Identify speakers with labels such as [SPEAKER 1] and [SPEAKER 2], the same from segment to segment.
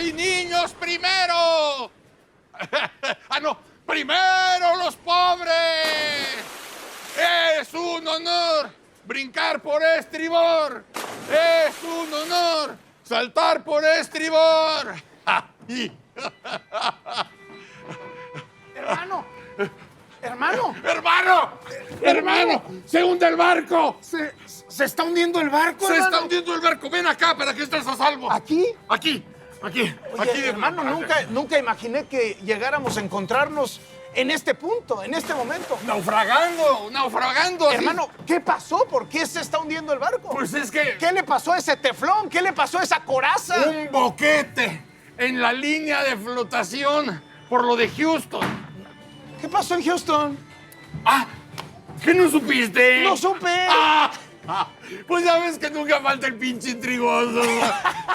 [SPEAKER 1] y niños primero! ¡Ah, no! ¡Primero los pobres! ¡Es un honor brincar por estribor! ¡Es un honor saltar por estribor!
[SPEAKER 2] ¡Hermano! ¡Hermano!
[SPEAKER 1] ¡Hermano! ¡Hermano! ¡Se hunde el barco!
[SPEAKER 2] ¿Se está hundiendo el barco,
[SPEAKER 1] ¡Se
[SPEAKER 2] hermano?
[SPEAKER 1] está hundiendo el barco! ¡Ven acá para que estés a salvo!
[SPEAKER 2] ¿Aquí?
[SPEAKER 1] Aquí.
[SPEAKER 2] Oye, hermano, nunca imaginé que llegáramos a encontrarnos en este punto, en este momento.
[SPEAKER 1] ¡Naufragando!
[SPEAKER 2] Hermano, ¿qué pasó? ¿Por qué se está hundiendo el barco?
[SPEAKER 1] Pues es que...
[SPEAKER 2] ¿Qué le pasó a ese teflón? ¿Qué le pasó a esa coraza?
[SPEAKER 1] Un boquete en la línea de flotación por lo de Houston.
[SPEAKER 2] ¿Qué pasó en Houston?
[SPEAKER 1] ¡Ah! ¿Qué no supiste?
[SPEAKER 2] ¡No supe!
[SPEAKER 1] Pues ya ves que nunca falta el pinche intrigoso,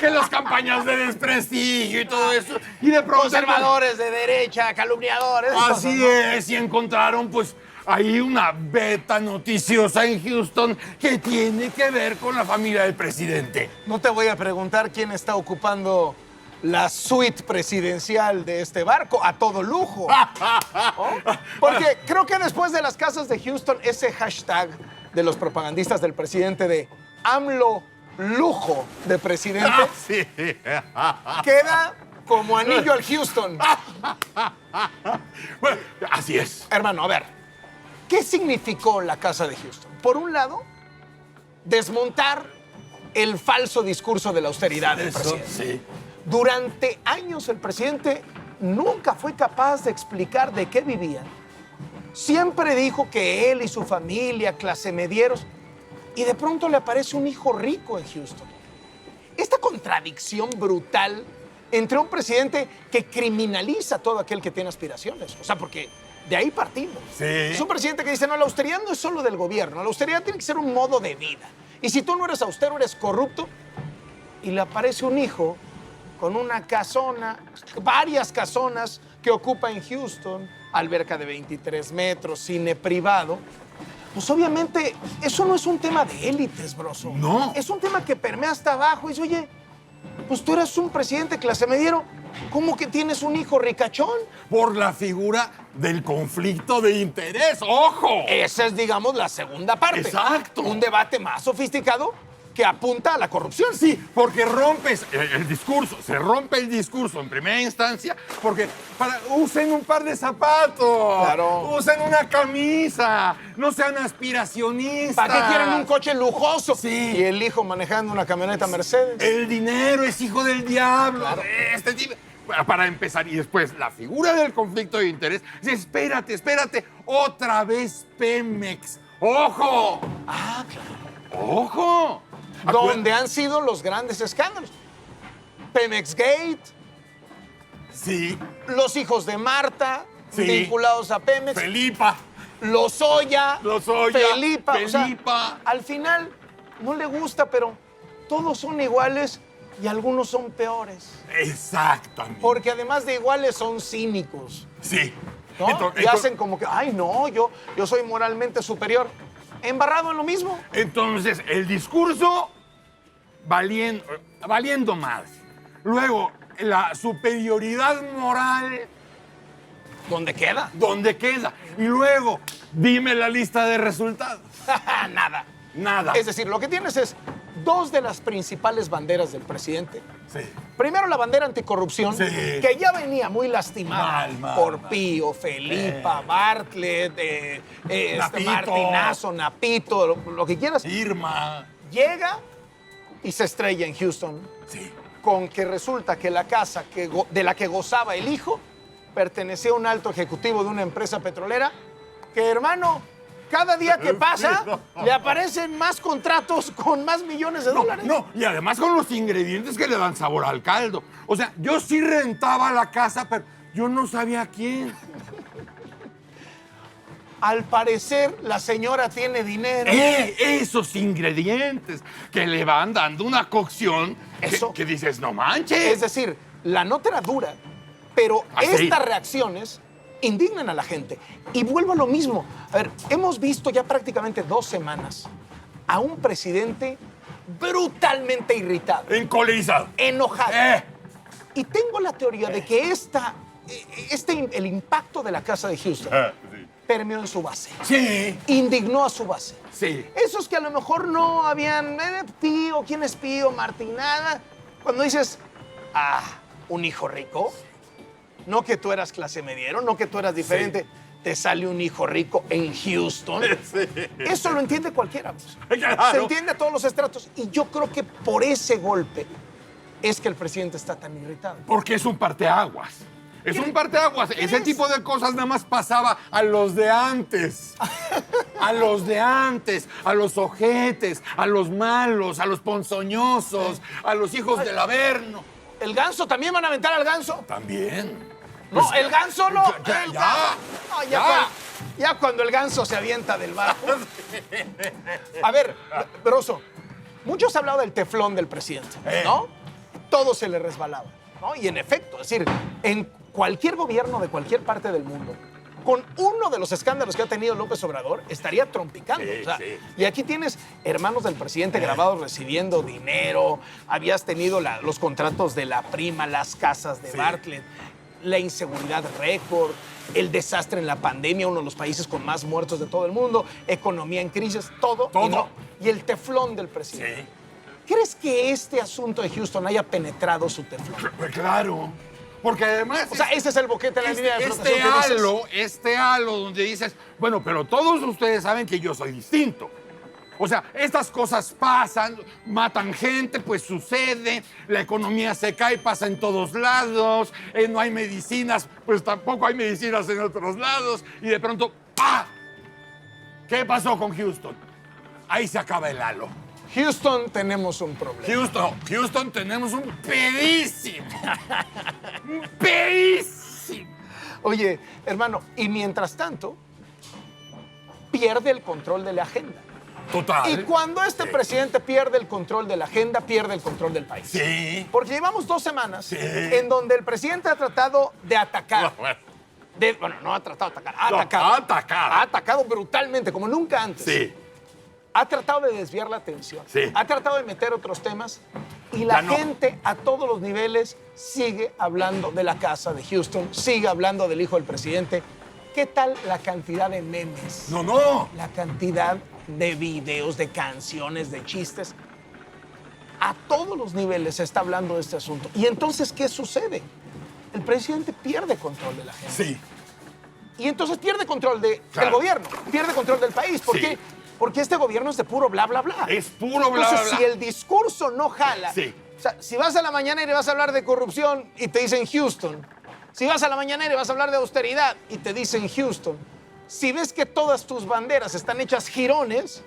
[SPEAKER 1] que las campañas de desprestigio y todo eso. Y de pronto...
[SPEAKER 2] Conservadores de derecha, calumniadores.
[SPEAKER 1] Así es, y encontraron pues ahí una beta noticiosa en Houston que tiene que ver con la familia del presidente.
[SPEAKER 2] No te voy a preguntar quién está ocupando la suite presidencial de este barco a todo lujo. ¿Oh? Porque creo que después de las casas de Houston, ese hashtag de los propagandistas del presidente de AMLO lujo de presidente
[SPEAKER 1] Sí.
[SPEAKER 2] queda como anillo al Houston.
[SPEAKER 1] Bueno, así es.
[SPEAKER 2] Hermano, a ver, ¿qué significó la casa de Houston? Por un lado, desmontar el falso discurso de la austeridad del presidente.
[SPEAKER 1] Sí.
[SPEAKER 2] Durante años el presidente nunca fue capaz de explicar de qué vivía. Siempre dijo que él y su familia, clase medieros, y de pronto le aparece un hijo rico en Houston. Esta contradicción brutal entre un presidente que criminaliza a todo aquel que tiene aspiraciones. O sea, porque de ahí partimos.
[SPEAKER 1] Sí.
[SPEAKER 2] Es un presidente que dice, no, la austeridad no es solo del gobierno, la austeridad tiene que ser un modo de vida. Y si tú no eres austero, eres corrupto. Y le aparece un hijo con una casona, varias casonas que ocupa en Houston, alberca de 23 metros, cine privado. Pues obviamente eso no es un tema de élites, broso.
[SPEAKER 1] No.
[SPEAKER 2] Es un tema que permea hasta abajo. Y dice, oye, pues tú eres un presidente clase mediero, ¿cómo que tienes un hijo ricachón?
[SPEAKER 1] Por la figura del conflicto de interés, ¡ojo!
[SPEAKER 2] Esa es, digamos, la segunda parte.
[SPEAKER 1] Exacto.
[SPEAKER 2] Un debate más sofisticado que apunta a la corrupción.
[SPEAKER 1] Sí, porque rompes el discurso, se rompe el discurso en primera instancia, porque usen un par de zapatos,
[SPEAKER 2] Claro.
[SPEAKER 1] usen una camisa, no sean aspiracionistas.
[SPEAKER 2] ¿Para qué quieren un coche lujoso?
[SPEAKER 1] Sí.
[SPEAKER 2] Y el hijo manejando una camioneta Mercedes.
[SPEAKER 1] El dinero es hijo del diablo.
[SPEAKER 2] Claro.
[SPEAKER 1] Este tipo. Para empezar, y después, la figura del conflicto de interés. Espérate, otra vez Pemex. ¡Ojo!
[SPEAKER 2] Ah, claro.
[SPEAKER 1] ¡Ojo!
[SPEAKER 2] Donde han sido los grandes escándalos. Pemex Gate,
[SPEAKER 1] Sí,
[SPEAKER 2] los hijos de Marta,
[SPEAKER 1] Sí.
[SPEAKER 2] vinculados a Pemex,
[SPEAKER 1] Felipa.
[SPEAKER 2] Lozoya, Felipa. O sea,
[SPEAKER 1] Felipa.
[SPEAKER 2] al final no le gusta, pero todos son iguales y algunos son peores.
[SPEAKER 1] Exactamente.
[SPEAKER 2] Porque además de iguales son cínicos,
[SPEAKER 1] Sí.
[SPEAKER 2] ¿no? Y hacen como que, ay, no, yo soy moralmente superior. Embarrado en lo mismo.
[SPEAKER 1] Entonces, el discurso valiendo más. Luego, la superioridad moral,
[SPEAKER 2] ¿Dónde queda?
[SPEAKER 1] ¿dónde queda? Y luego, dime la lista de resultados.
[SPEAKER 2] Nada.
[SPEAKER 1] Nada.
[SPEAKER 2] Es decir, lo que tienes es dos de las principales banderas del presidente.
[SPEAKER 1] Sí.
[SPEAKER 2] Primero, la bandera anticorrupción,
[SPEAKER 1] Sí.
[SPEAKER 2] que ya venía muy lastimada
[SPEAKER 1] Mal,
[SPEAKER 2] por
[SPEAKER 1] mal.
[SPEAKER 2] Pío, Felipa, Bartlett,
[SPEAKER 1] Napito.
[SPEAKER 2] Martinazo, Napito, lo que quieras.
[SPEAKER 1] Irma.
[SPEAKER 2] Llega y se estrella en Houston
[SPEAKER 1] Sí.
[SPEAKER 2] con que resulta que la casa de la que gozaba el hijo pertenecía a un alto ejecutivo de una empresa petrolera que, hermano, cada día que pasa le aparecen más contratos con más millones de dólares.
[SPEAKER 1] No, y además con los ingredientes que le dan sabor al caldo. O sea, yo sí rentaba la casa, pero yo no sabía a quién.
[SPEAKER 2] Al parecer, la señora tiene dinero.
[SPEAKER 1] Esos ingredientes que le van dando una cocción
[SPEAKER 2] Eso.
[SPEAKER 1] que dices, no manches.
[SPEAKER 2] Es decir, la nota era dura, pero
[SPEAKER 1] Ah, sí.
[SPEAKER 2] estas reacciones indignan a la gente. Y vuelvo a lo mismo. A ver, hemos visto ya prácticamente 2 semanas a un presidente brutalmente irritado,
[SPEAKER 1] Encolerizado.
[SPEAKER 2] enojado. Y tengo la teoría de que el impacto de la casa de Houston
[SPEAKER 1] Sí.
[SPEAKER 2] permeó en su base.
[SPEAKER 1] Sí.
[SPEAKER 2] Indignó a su base.
[SPEAKER 1] Sí.
[SPEAKER 2] Esos que a lo mejor no habían, Pío, ¿quién es Pío? Martín, nada. Cuando dices, un hijo rico, no que tú eras clase mediero, no que tú eras diferente, te sale un hijo rico en Houston.
[SPEAKER 1] Sí.
[SPEAKER 2] Eso lo entiende cualquiera. Pues.
[SPEAKER 1] Claro.
[SPEAKER 2] Se entiende a todos los estratos. Y yo creo que por ese golpe es que el presidente está tan irritado.
[SPEAKER 1] Porque es un parteaguas. Es un parteaguas. Ese tipo de cosas nada más pasaba a los de antes. A los de antes, a los ojetes, a los malos, a los ponzoñosos, a los hijos del Averno.
[SPEAKER 2] ¿El ganso? ¿También van a aventar al ganso?
[SPEAKER 1] También.
[SPEAKER 2] No, el ganso no.
[SPEAKER 1] Ya,
[SPEAKER 2] El
[SPEAKER 1] ya,
[SPEAKER 2] ganso. No,
[SPEAKER 1] ya.
[SPEAKER 2] Ya cuando el ganso se avienta del barco. A ver, Broso, muchos han hablado del teflón del presidente, ¿no? Todo se le resbalaba, ¿no? Y en efecto, es decir, en cualquier gobierno de cualquier parte del mundo, con uno de los escándalos que ha tenido López Obrador, estaría trompicando.
[SPEAKER 1] Sí,
[SPEAKER 2] O sea,
[SPEAKER 1] sí.
[SPEAKER 2] Y aquí tienes hermanos del presidente grabados recibiendo dinero, habías tenido los contratos de la prima, las casas de
[SPEAKER 1] Sí.
[SPEAKER 2] Bartlett, la inseguridad récord, el desastre en la pandemia, uno de los países con más muertos de todo el mundo, economía en crisis, todo.
[SPEAKER 1] Todo.
[SPEAKER 2] Y el teflón del presidente.
[SPEAKER 1] Sí.
[SPEAKER 2] ¿Crees que este asunto de Houston haya penetrado su teflón?
[SPEAKER 1] Pues claro. Porque además.
[SPEAKER 2] O sea, ese es el boquete de la línea de flotación
[SPEAKER 1] este
[SPEAKER 2] que dices.
[SPEAKER 1] este halo donde dices, bueno, pero todos ustedes saben que yo soy distinto. O sea, estas cosas pasan, matan gente, pues sucede, la economía se cae, pasa en todos lados, no hay medicinas, pues tampoco hay medicinas en otros lados, y de pronto, ¡pah! ¿Qué pasó con Houston? Ahí se acaba el halo.
[SPEAKER 2] Houston, tenemos un problema.
[SPEAKER 1] Houston, tenemos un pedísimo. Un pedísimo.
[SPEAKER 2] Oye, hermano, y mientras tanto, pierde el control de la agenda.
[SPEAKER 1] Total.
[SPEAKER 2] Y cuando este presidente pierde el control de la agenda, pierde el control del país.
[SPEAKER 1] Sí.
[SPEAKER 2] Porque llevamos 2 semanas
[SPEAKER 1] Sí.
[SPEAKER 2] en donde el presidente ha tratado de atacar. Bueno, no ha tratado de atacar, ha atacado. Ha atacado brutalmente, como nunca antes.
[SPEAKER 1] Sí.
[SPEAKER 2] Ha tratado de desviar la atención.
[SPEAKER 1] Sí.
[SPEAKER 2] Ha tratado de meter otros temas. Y la
[SPEAKER 1] Ya no.
[SPEAKER 2] gente a todos los niveles sigue hablando de la casa de Houston, sigue hablando del hijo del presidente. ¿Qué tal la cantidad de memes?
[SPEAKER 1] No.
[SPEAKER 2] La cantidad de videos, de canciones, de chistes. A todos los niveles se está hablando de este asunto. Y entonces, ¿qué sucede? El presidente pierde control de la gente.
[SPEAKER 1] Sí.
[SPEAKER 2] Y entonces pierde control del
[SPEAKER 1] Claro.
[SPEAKER 2] gobierno, pierde control del país. ¿Por
[SPEAKER 1] Sí.
[SPEAKER 2] qué? Porque este gobierno es de puro bla, bla, bla.
[SPEAKER 1] Es puro bla,
[SPEAKER 2] Entonces,
[SPEAKER 1] bla, bla.
[SPEAKER 2] si el discurso no jala,
[SPEAKER 1] Sí.
[SPEAKER 2] o sea, si vas a la mañanera y vas a hablar de corrupción y te dicen Houston, si vas a la mañanera y vas a hablar de austeridad y te dicen Houston, si ves que todas tus banderas están hechas jirones,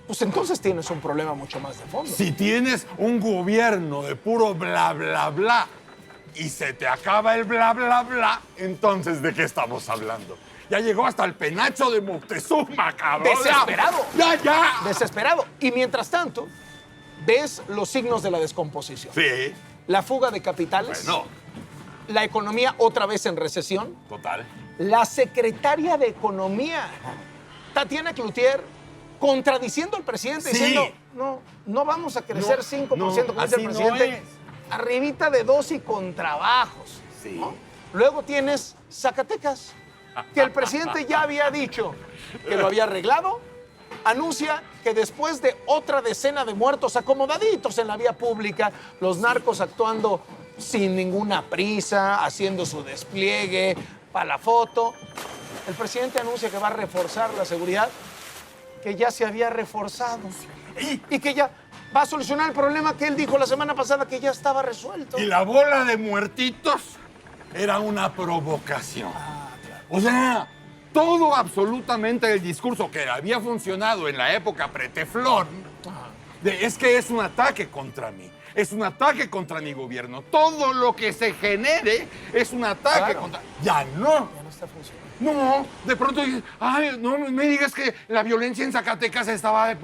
[SPEAKER 2] pues entonces tienes un problema mucho más de fondo.
[SPEAKER 1] Si tienes un gobierno de puro bla, bla, bla y se te acaba el bla, bla, bla, entonces ¿de qué estamos hablando? Ya llegó hasta el penacho de Moctezuma, cabrón.
[SPEAKER 2] Desesperado.
[SPEAKER 1] Ya.
[SPEAKER 2] Desesperado. Y mientras tanto, ves los signos de la descomposición.
[SPEAKER 1] Sí.
[SPEAKER 2] La fuga de capitales,
[SPEAKER 1] Bueno,
[SPEAKER 2] la economía otra vez en recesión.
[SPEAKER 1] total.
[SPEAKER 2] La secretaria de Economía, Tatiana Cloutier, contradiciendo al presidente,
[SPEAKER 1] Sí.
[SPEAKER 2] diciendo, no vamos a crecer
[SPEAKER 1] No,
[SPEAKER 2] 5%, como dice el
[SPEAKER 1] así no
[SPEAKER 2] presidente,
[SPEAKER 1] es.
[SPEAKER 2] arribita de 2 y con trabajos.
[SPEAKER 1] Sí.
[SPEAKER 2] ¿no? Luego tienes Zacatecas, que el presidente ya había dicho que lo había arreglado, anuncia que después de otra decena de muertos acomodaditos en la vía pública, los narcos actuando sin ninguna prisa, haciendo su despliegue para la foto, el presidente anuncia que va a reforzar la seguridad, que ya se había reforzado y que ya va a solucionar el problema que él dijo la semana pasada que ya estaba resuelto.
[SPEAKER 1] Y la bola de muertitos era una provocación. O sea, todo absolutamente el discurso que había funcionado en la época preteflón, es que es un ataque contra mí. Es un ataque contra mi gobierno. Todo lo que se genere es un ataque
[SPEAKER 2] Claro.
[SPEAKER 1] contra... Ya no.
[SPEAKER 2] Ya no está funcionando.
[SPEAKER 1] No, de pronto dices, ay, no me digas que la violencia en Zacatecas estaba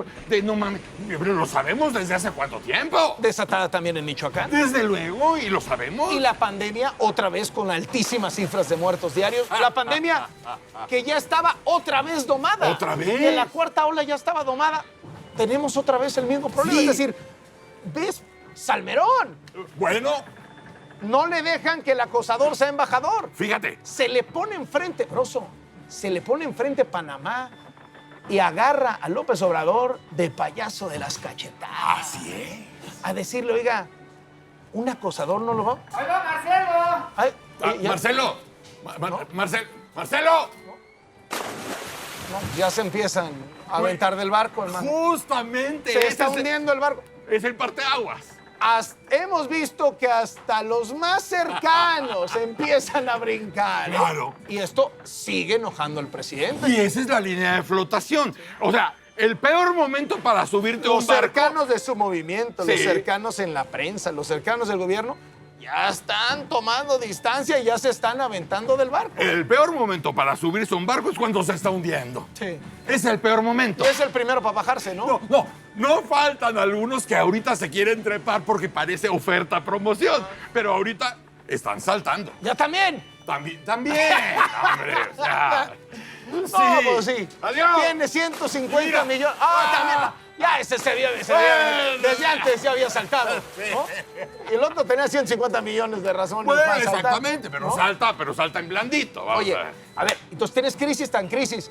[SPEAKER 1] no mames, pero lo sabemos desde hace cuánto tiempo.
[SPEAKER 2] Desatada también en Michoacán.
[SPEAKER 1] Desde luego, y lo sabemos.
[SPEAKER 2] Y la pandemia, otra vez con altísimas cifras de muertos diarios. La pandemia que ya estaba otra vez domada.
[SPEAKER 1] ¿Otra vez?
[SPEAKER 2] Que la cuarta ola ya estaba domada. Tenemos otra vez el mismo problema.
[SPEAKER 1] Sí.
[SPEAKER 2] Es decir, ¿ves? Salmerón.
[SPEAKER 1] Bueno,
[SPEAKER 2] no le dejan que el acosador sea embajador.
[SPEAKER 1] Fíjate.
[SPEAKER 2] Se le pone enfrente, Broso, se le pone enfrente Panamá y agarra a López Obrador de payaso de las cachetadas.
[SPEAKER 1] Así es.
[SPEAKER 2] A decirle, oiga, un acosador no lo va.
[SPEAKER 3] ¡Ahí va Marcelo!
[SPEAKER 2] Ay, ya,
[SPEAKER 1] Marcelo. Marcelo.
[SPEAKER 2] no, ya se empiezan a aventar del barco, hermano.
[SPEAKER 1] Justamente.
[SPEAKER 2] Se
[SPEAKER 1] ese
[SPEAKER 2] está hundiendo el barco.
[SPEAKER 1] Es el parteaguas.
[SPEAKER 2] Hemos visto que hasta los más cercanos empiezan a brincar.
[SPEAKER 1] Claro.
[SPEAKER 2] Y esto sigue enojando al presidente.
[SPEAKER 1] Y esa es la línea de flotación. O sea, el peor momento para subirte a
[SPEAKER 2] Los
[SPEAKER 1] un barco.
[SPEAKER 2] cercanos de su movimiento, los
[SPEAKER 1] Sí.
[SPEAKER 2] cercanos en la prensa, los cercanos del gobierno, ya están tomando distancia y ya se están aventando del barco.
[SPEAKER 1] El peor momento para subirse a un barco es cuando se está hundiendo.
[SPEAKER 2] Sí.
[SPEAKER 1] Es el peor momento.
[SPEAKER 2] Y es el primero para bajarse, ¿no?
[SPEAKER 1] No faltan algunos que ahorita se quieren trepar porque parece oferta promoción, pero ahorita están saltando.
[SPEAKER 2] ¡Ya también!
[SPEAKER 1] También, hombre, o sea.
[SPEAKER 2] No, pues sí.
[SPEAKER 1] Adiós.
[SPEAKER 2] Tiene 150
[SPEAKER 1] Mira.
[SPEAKER 2] millones.
[SPEAKER 1] Ah.
[SPEAKER 2] También. Ya, ese se vio.
[SPEAKER 1] Bueno.
[SPEAKER 2] Desde antes ya había saltado. ¿No? Y el otro tenía 150 millones de razones
[SPEAKER 1] Bueno,
[SPEAKER 2] para saltar,
[SPEAKER 1] exactamente, pero
[SPEAKER 2] ¿no?
[SPEAKER 1] salta en blandito. Vamos
[SPEAKER 2] Oye,
[SPEAKER 1] a ver.
[SPEAKER 2] a ver, entonces tienes crisis tan crisis.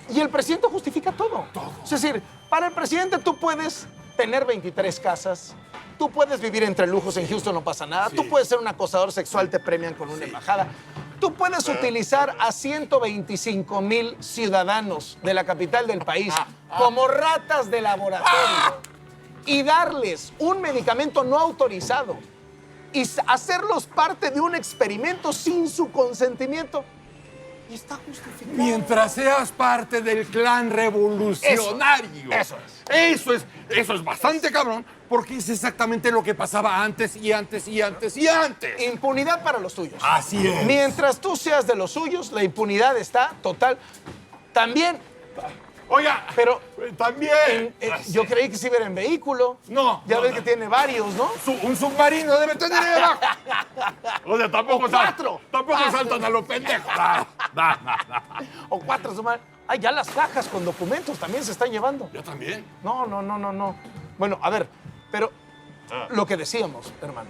[SPEAKER 2] Y el presidente justifica todo. Es decir, para el presidente tú puedes tener 23 casas, tú puedes vivir entre lujos en Houston, no pasa nada,
[SPEAKER 1] Sí.
[SPEAKER 2] tú puedes ser un acosador sexual, te premian con una embajada, tú puedes utilizar a 125,000 ciudadanos de la capital del país como ratas de laboratorio y darles un medicamento no autorizado y hacerlos parte de un experimento sin su consentimiento. Y está justificado.
[SPEAKER 1] Mientras seas parte del clan revolucionario.
[SPEAKER 2] Eso
[SPEAKER 1] Eso es bastante cabrón, porque es exactamente lo que pasaba antes y antes y antes y antes.
[SPEAKER 2] Impunidad para los tuyos.
[SPEAKER 1] Así es.
[SPEAKER 2] Mientras tú seas de los suyos, la impunidad está total. También,
[SPEAKER 1] Oiga,
[SPEAKER 2] pero
[SPEAKER 1] también.
[SPEAKER 2] yo creí que sí era en vehículo.
[SPEAKER 1] No,
[SPEAKER 2] Ya
[SPEAKER 1] no,
[SPEAKER 2] ves
[SPEAKER 1] no.
[SPEAKER 2] que tiene varios, ¿no?
[SPEAKER 1] Un submarino debe tener ahí abajo. O sea, tampoco,
[SPEAKER 2] O cuatro.
[SPEAKER 1] tampoco
[SPEAKER 2] Cuatro.
[SPEAKER 1] saltan a los pendejos. No.
[SPEAKER 2] O cuatro suman. Ay, ya las cajas con documentos también se están llevando.
[SPEAKER 1] Yo también.
[SPEAKER 2] No. Bueno, a ver, pero lo que decíamos, hermano.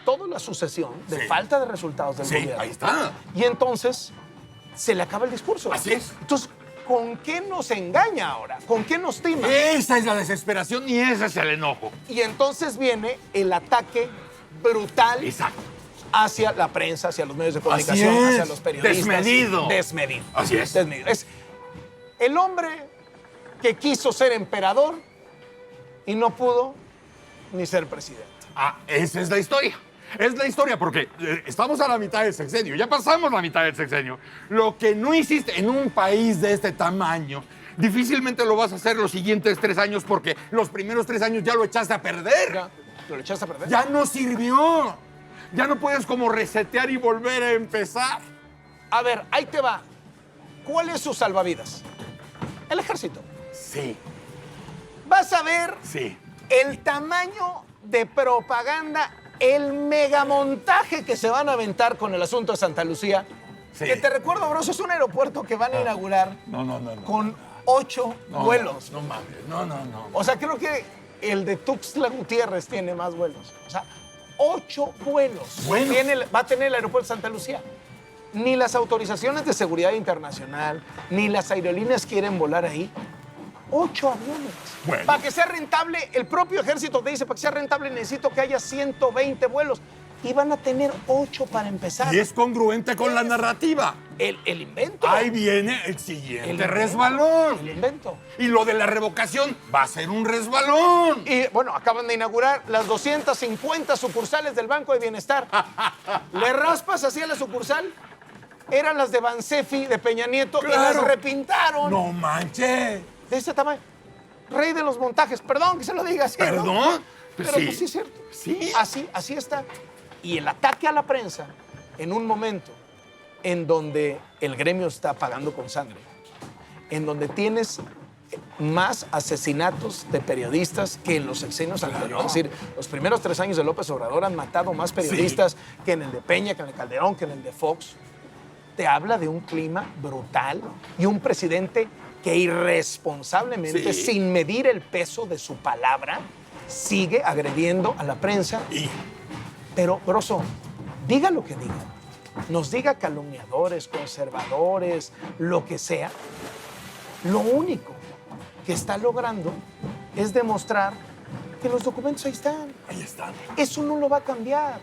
[SPEAKER 2] Toda la sucesión de
[SPEAKER 1] Sí.
[SPEAKER 2] falta de resultados del
[SPEAKER 1] Sí,
[SPEAKER 2] gobierno.
[SPEAKER 1] ahí está.
[SPEAKER 2] Y entonces se le acaba el discurso.
[SPEAKER 1] Así es.
[SPEAKER 2] Entonces, ¿con qué nos engaña ahora? ¿Con qué nos tima?
[SPEAKER 1] Esa es la desesperación y ese es el enojo.
[SPEAKER 2] Y entonces viene el ataque brutal
[SPEAKER 1] Exacto.
[SPEAKER 2] hacia la prensa, hacia los medios de
[SPEAKER 1] Así
[SPEAKER 2] comunicación,
[SPEAKER 1] es.
[SPEAKER 2] hacia los periodistas.
[SPEAKER 1] Desmedido.
[SPEAKER 2] Desmedido.
[SPEAKER 1] Así es.
[SPEAKER 2] Desmedido. Es el hombre que quiso ser emperador y no pudo ni ser presidente.
[SPEAKER 1] Esa es la historia. Es la historia porque estamos a la mitad del sexenio, ya pasamos la mitad del sexenio. Lo que no hiciste en un país de este tamaño, difícilmente lo vas a hacer los siguientes 3 años porque los primeros 3 años ya lo echaste a perder.
[SPEAKER 2] Ya, ¿lo echaste a perder?
[SPEAKER 1] Ya no sirvió. Ya no puedes como resetear y volver a empezar.
[SPEAKER 2] A ver, ahí te va. ¿Cuál es su salvavidas? El ejército.
[SPEAKER 1] Sí,
[SPEAKER 2] Vas a ver
[SPEAKER 1] sí.
[SPEAKER 2] el tamaño de propaganda, el megamontaje que se van a aventar con el asunto de Santa Lucía.
[SPEAKER 1] Sí.
[SPEAKER 2] Que te recuerdo, bro, es un aeropuerto que van a inaugurar
[SPEAKER 1] No.
[SPEAKER 2] con 8 vuelos.
[SPEAKER 1] No mames, no.
[SPEAKER 2] O sea, creo que el de Tuxtla Gutiérrez tiene más vuelos. O sea, 8 vuelos
[SPEAKER 1] Bueno.
[SPEAKER 2] va a tener el aeropuerto de Santa Lucía. Ni las autorizaciones de seguridad internacional, ni las aerolíneas quieren volar ahí. 8 aviones.
[SPEAKER 1] Bueno.
[SPEAKER 2] Para que sea rentable, el propio ejército te dice, para que sea rentable necesito que haya 120 vuelos. Y van a tener 8 para empezar.
[SPEAKER 1] Y es congruente con la narrativa.
[SPEAKER 2] El invento.
[SPEAKER 1] Ahí viene el siguiente
[SPEAKER 2] invento.
[SPEAKER 1] resbalón.
[SPEAKER 2] El invento.
[SPEAKER 1] Y lo de la revocación va a ser un resbalón.
[SPEAKER 2] Y bueno, acaban de inaugurar las 250 sucursales del Banco de Bienestar. Le raspas así a la sucursal. Eran las de Bansefi, de Peña Nieto, y las
[SPEAKER 1] Claro.
[SPEAKER 2] repintaron.
[SPEAKER 1] No manches.
[SPEAKER 2] De ese tamaño. Rey de los montajes. Perdón que se lo diga así. ¿no?
[SPEAKER 1] ¿Perdón?
[SPEAKER 2] Pero
[SPEAKER 1] Sí.
[SPEAKER 2] pues sí es cierto.
[SPEAKER 1] Sí.
[SPEAKER 2] Así está. Y el ataque a la prensa en un momento en donde el gremio está pagando con sangre, en donde tienes más asesinatos de periodistas que en los sexenios anteriores. Es decir, los primeros 3 años de López Obrador han matado más periodistas que en el de Peña, que en el de Calderón, que en el de Fox. Te habla de un clima brutal y un presidente que irresponsablemente,
[SPEAKER 1] Sí.
[SPEAKER 2] sin medir el peso de su palabra, sigue agrediendo a la prensa. Pero, grosso, diga lo que diga, nos diga calumniadores, conservadores, lo que sea, lo único que está logrando es demostrar que los documentos ahí están.
[SPEAKER 1] Ahí están.
[SPEAKER 2] Eso no lo va a cambiar.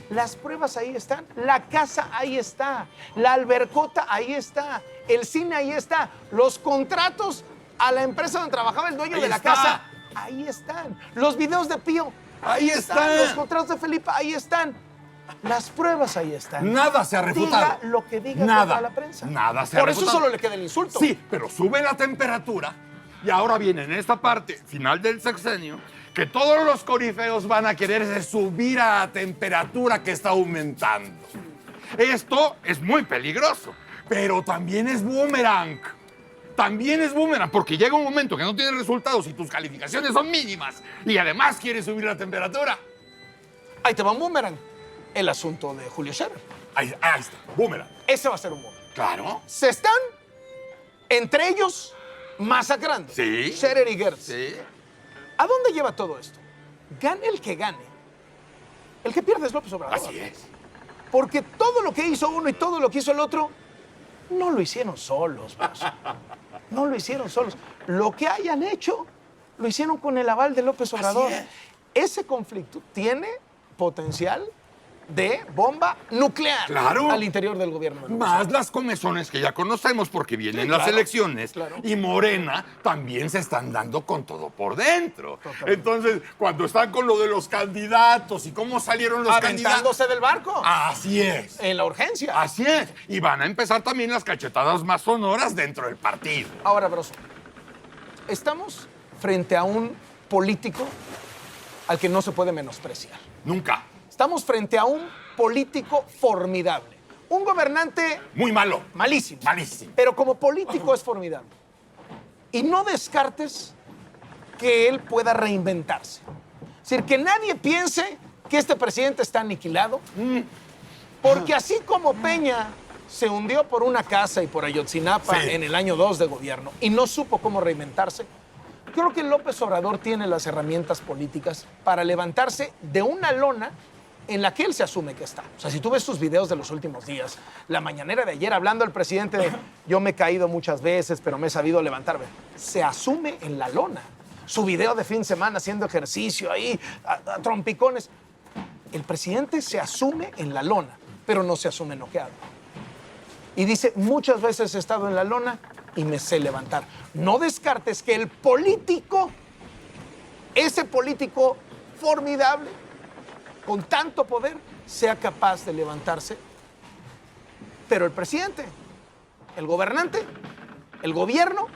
[SPEAKER 2] Las pruebas ahí están, la casa ahí está, la albercota ahí está, el cine ahí está, los contratos a la empresa donde trabajaba el dueño
[SPEAKER 1] Ahí
[SPEAKER 2] de la
[SPEAKER 1] está.
[SPEAKER 2] casa, ahí están. Los videos de Pío,
[SPEAKER 1] Ahí están.
[SPEAKER 2] Los contratos de Felipe, ahí están. Las pruebas ahí están.
[SPEAKER 1] Nada se ha refutado.
[SPEAKER 2] Diga lo que diga
[SPEAKER 1] Nada.
[SPEAKER 2] contra la prensa.
[SPEAKER 1] Nada se ha
[SPEAKER 2] Por eso
[SPEAKER 1] refutado.
[SPEAKER 2] solo le queda el insulto.
[SPEAKER 1] Sí, pero sube la temperatura y ahora viene en esta parte, final del sexenio, que todos los corifeos van a quererse subir a la temperatura que está aumentando. Esto es muy peligroso, pero también es boomerang. También es boomerang, porque llega un momento que no tienes resultados y tus calificaciones son mínimas y además quieres subir la temperatura.
[SPEAKER 2] Ahí te va un boomerang. El asunto de Julio Scherer.
[SPEAKER 1] Ahí está, boomerang.
[SPEAKER 2] Ese va a ser un boomerang.
[SPEAKER 1] Claro.
[SPEAKER 2] Se están, entre ellos, masacrando.
[SPEAKER 1] Sí.
[SPEAKER 2] Scherer y Gertz.
[SPEAKER 1] Sí.
[SPEAKER 2] ¿A dónde lleva todo esto? Gane el que gane. El que pierde es López Obrador.
[SPEAKER 1] Así es.
[SPEAKER 2] Porque todo lo que hizo uno y todo lo que hizo el otro, no lo hicieron solos. Pues. No lo hicieron solos. Lo que hayan hecho, lo hicieron con el aval de López Obrador.
[SPEAKER 1] es.
[SPEAKER 2] Ese conflicto tiene potencial de bomba nuclear
[SPEAKER 1] Claro.
[SPEAKER 2] al interior del gobierno de López
[SPEAKER 1] Más las comezones que ya conocemos porque vienen
[SPEAKER 2] Sí,
[SPEAKER 1] las
[SPEAKER 2] claro,
[SPEAKER 1] elecciones
[SPEAKER 2] claro.
[SPEAKER 1] y Morena también se están dando con todo por dentro.
[SPEAKER 2] Totalmente.
[SPEAKER 1] Entonces, cuando están con lo de los candidatos y cómo salieron los candidatos.
[SPEAKER 2] aventándose del barco
[SPEAKER 1] Así es.
[SPEAKER 2] en la urgencia.
[SPEAKER 1] Así es. Y van a empezar también las cachetadas más sonoras dentro del partido.
[SPEAKER 2] Ahora, Broso, estamos frente a un político al que no se puede menospreciar.
[SPEAKER 1] Nunca.
[SPEAKER 2] Estamos frente a un político formidable. Un gobernante
[SPEAKER 1] Muy malo.
[SPEAKER 2] malísimo.
[SPEAKER 1] Malísimo.
[SPEAKER 2] Pero como político es formidable. Y no descartes que él pueda reinventarse. Es decir, que nadie piense que este presidente está aniquilado. Porque así como Peña se hundió por una casa y por Ayotzinapa
[SPEAKER 1] Sí.
[SPEAKER 2] en el año 2 de gobierno y no supo cómo reinventarse, creo que López Obrador tiene las herramientas políticas para levantarse de una lona en la que él se asume que está. O sea, si tú ves sus videos de los últimos días, la mañanera de ayer hablando al presidente de yo me he caído muchas veces, pero me he sabido levantarme, se asume en la lona. Su video de fin de semana haciendo ejercicio ahí, a trompicones. El presidente se asume en la lona, pero no se asume noqueado. Y dice, muchas veces he estado en la lona y me sé levantar. No descartes que el político, ese político formidable, con tanto poder, sea capaz de levantarse. Pero el presidente, el gobernante, el gobierno,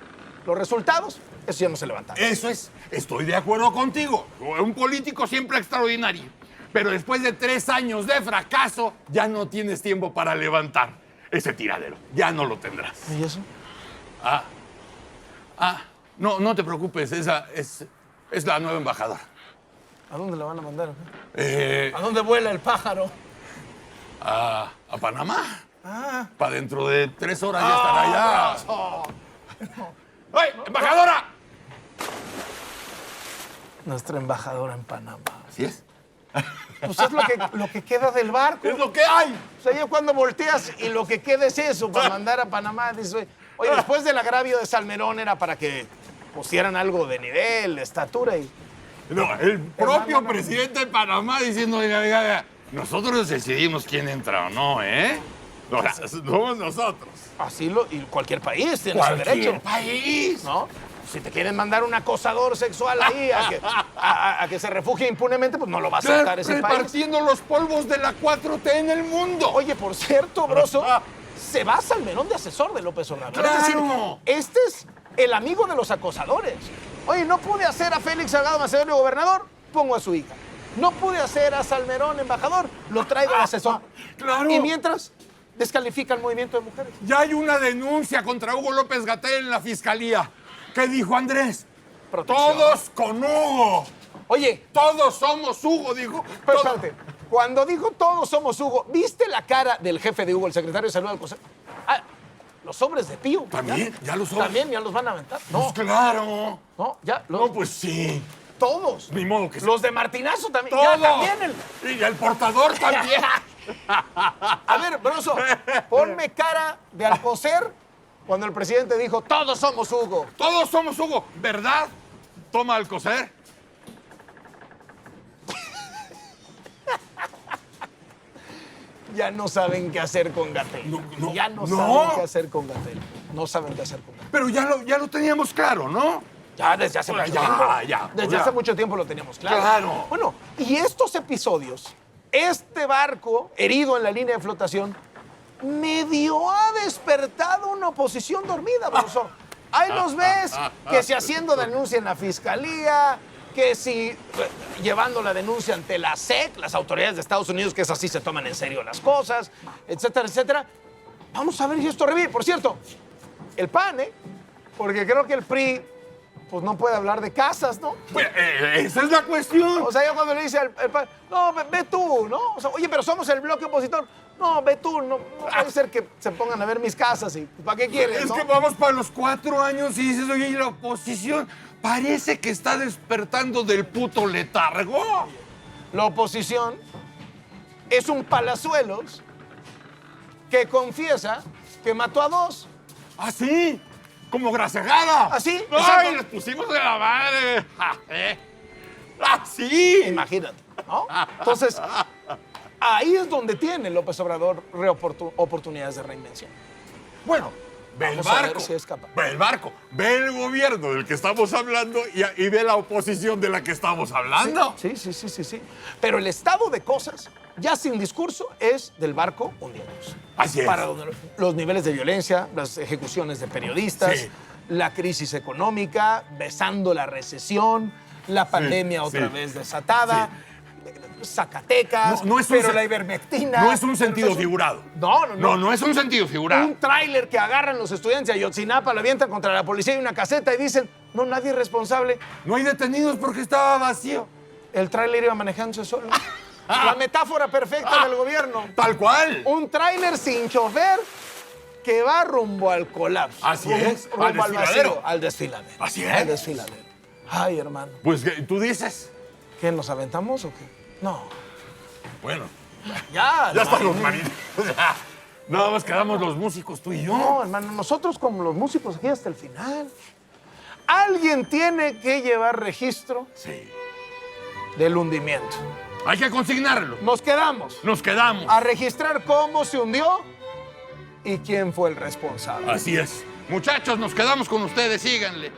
[SPEAKER 2] los resultados, eso ya no se levanta.
[SPEAKER 1] Eso es. Estoy de acuerdo contigo. Un político siempre extraordinario. Pero después de 3 años de fracaso, ya no tienes tiempo para levantar ese tiradero. Ya no lo tendrás.
[SPEAKER 2] ¿Y eso?
[SPEAKER 1] No te preocupes. Esa es la nueva embajadora.
[SPEAKER 2] ¿A dónde la van a mandar?
[SPEAKER 1] Eh,
[SPEAKER 2] ¿A dónde vuela el pájaro?
[SPEAKER 1] a Panamá.
[SPEAKER 2] Ah.
[SPEAKER 1] Para dentro de 3 horas ya estará allá. ¡Ay, embajadora!
[SPEAKER 2] Nuestra embajadora en Panamá.
[SPEAKER 1] Así es.
[SPEAKER 2] Pues es lo que queda del barco.
[SPEAKER 1] Es lo que hay.
[SPEAKER 2] O sea, ya cuando volteas y lo que queda es eso, para mandar a Panamá, dices, oye, después del agravio de Salmerón era para que pusieran algo de nivel, de estatura y...
[SPEAKER 1] No, el propio
[SPEAKER 2] no.
[SPEAKER 1] presidente de Panamá diciendo, oiga, nosotros decidimos quién entra o no, ¿eh? No, somos nosotros.
[SPEAKER 2] Así y cualquier país tiene ese derecho.
[SPEAKER 1] Cualquier país.
[SPEAKER 2] ¿No? Si te quieren mandar un acosador sexual ahí a que se refugie impunemente, pues no lo va a aceptar ese país.
[SPEAKER 1] Repartiendo los polvos de la 4T en el mundo.
[SPEAKER 2] Oye, por cierto, Broso, se va Salmerón de asesor de López Obrador.
[SPEAKER 1] ¡Claro!
[SPEAKER 2] Es decir, este es el amigo de los acosadores. Oye, no pude hacer a Félix Salgado Macedonio gobernador, pongo a su hija. No pude hacer a Salmerón embajador, lo traigo de asesor.
[SPEAKER 1] ¡Claro!
[SPEAKER 2] Y mientras, descalifica el movimiento de mujeres.
[SPEAKER 1] Ya hay una denuncia contra Hugo López-Gatell en la fiscalía. ¿Qué dijo Andrés?
[SPEAKER 2] Protección.
[SPEAKER 1] Todos con Hugo.
[SPEAKER 2] Oye,
[SPEAKER 1] Todos somos Hugo, dijo.
[SPEAKER 2] pero
[SPEAKER 1] Todo-
[SPEAKER 2] espérate, cuando dijo todos somos Hugo, ¿viste la cara del jefe de Hugo, el secretario de Salud del Consejo? Ah, los sobres de Pío.
[SPEAKER 1] También, ya los sobres.
[SPEAKER 2] También ya los van a aventar.
[SPEAKER 1] Pues
[SPEAKER 2] No,
[SPEAKER 1] claro.
[SPEAKER 2] no, ya los...
[SPEAKER 1] No, pues sí.
[SPEAKER 2] Todos.
[SPEAKER 1] Ni modo que
[SPEAKER 2] Los de Martinazo también.
[SPEAKER 1] todo.
[SPEAKER 2] Ya también
[SPEAKER 1] Y el portador también.
[SPEAKER 2] A ver, Broso, ponme cara de Alcocer cuando el presidente dijo, todos somos Hugo.
[SPEAKER 1] Todos somos Hugo, ¿verdad? Toma Alcocer.
[SPEAKER 2] Ya no saben qué hacer con Gatell. Ya no saben qué hacer con Gatell. No saben qué hacer con Gatell.
[SPEAKER 1] Pero ya lo teníamos claro, ¿no?
[SPEAKER 2] Ya desde hace mucho tiempo. Desde hace mucho tiempo lo teníamos claro.
[SPEAKER 1] Claro.
[SPEAKER 2] Bueno, y estos episodios, este barco herido en la línea de flotación, medio ha despertado una oposición dormida, Broso. Ahí los ves, que si haciendo denuncia en la fiscalía, que si llevando la denuncia ante la SEC, las autoridades de Estados Unidos, que es así se toman en serio las cosas, etcétera, etcétera. Vamos a ver si esto revive. Por cierto, el PAN, porque creo que el PRI pues no puede hablar de casas, ¿no?
[SPEAKER 1] Pues, esa es la cuestión.
[SPEAKER 2] O sea, yo cuando le dice al PAN, no, ve tú, ¿no? O sea, oye, pero somos el bloque opositor. No, ve tú, no puede ser que se pongan a ver mis casas y ¿para qué quieres,
[SPEAKER 1] Es
[SPEAKER 2] no?
[SPEAKER 1] que vamos para los 4 años y dices, oye, y la oposición parece que está despertando del puto letargo.
[SPEAKER 2] La oposición es un palazuelos que confiesa que mató a 2.
[SPEAKER 1] ¿Ah, sí? Como Gracejada.
[SPEAKER 2] ¿Ah, sí?
[SPEAKER 1] ¡Ay,
[SPEAKER 2] Exacto.
[SPEAKER 1] les pusimos de la madre! ¡Ah, sí!
[SPEAKER 2] Imagínate, ¿no? Entonces, ahí es donde tiene López Obrador oportunidades de reinvención.
[SPEAKER 1] Bueno, ve el
[SPEAKER 2] Vamos a ver
[SPEAKER 1] barco.
[SPEAKER 2] si es capaz.
[SPEAKER 1] Ve el barco. Ve el gobierno del que estamos hablando y ve la oposición de la que estamos hablando.
[SPEAKER 2] Sí. Pero el estado de cosas, ya sin discurso, es del barco hundiéndose.
[SPEAKER 1] Así es.
[SPEAKER 2] Para los niveles de violencia, las ejecuciones de periodistas,
[SPEAKER 1] Sí.
[SPEAKER 2] la crisis económica, besando la recesión, la pandemia otra vez desatada, Zacatecas,
[SPEAKER 1] No es un
[SPEAKER 2] pero
[SPEAKER 1] sen-
[SPEAKER 2] la ivermectina.
[SPEAKER 1] No es un sentido
[SPEAKER 2] Pero
[SPEAKER 1] figurado.
[SPEAKER 2] No.
[SPEAKER 1] No es un sentido figurado.
[SPEAKER 2] Un tráiler que agarran los estudiantes de Ayotzinapa, lo avientan contra la policía y una caseta y dicen, no, nadie es responsable.
[SPEAKER 1] No hay detenidos porque estaba vacío.
[SPEAKER 2] El tráiler iba manejándose solo. La metáfora perfecta del gobierno.
[SPEAKER 1] Tal cual.
[SPEAKER 2] Un tráiler sin chofer que va rumbo al colapso.
[SPEAKER 1] Así
[SPEAKER 2] rumbo,
[SPEAKER 1] es,
[SPEAKER 2] rumbo
[SPEAKER 1] al
[SPEAKER 2] al
[SPEAKER 1] desfiladero.
[SPEAKER 2] vacío, al desfiladero.
[SPEAKER 1] Así es.
[SPEAKER 2] Al desfiladero. Ay, hermano.
[SPEAKER 1] Pues tú dices.
[SPEAKER 2] ¿Qué, nos aventamos o qué? No.
[SPEAKER 1] Bueno,
[SPEAKER 2] Ya
[SPEAKER 1] ya están los maridos. Nada más quedamos los músicos, tú y yo.
[SPEAKER 2] No, hermano, nosotros como los músicos aquí hasta el final. Alguien tiene que llevar registro
[SPEAKER 1] Sí.
[SPEAKER 2] del hundimiento.
[SPEAKER 1] Hay que consignarlo.
[SPEAKER 2] Nos quedamos
[SPEAKER 1] Nos quedamos.
[SPEAKER 2] a registrar cómo se hundió y quién fue el responsable.
[SPEAKER 1] Así es. Muchachos, nos quedamos con ustedes, síganle.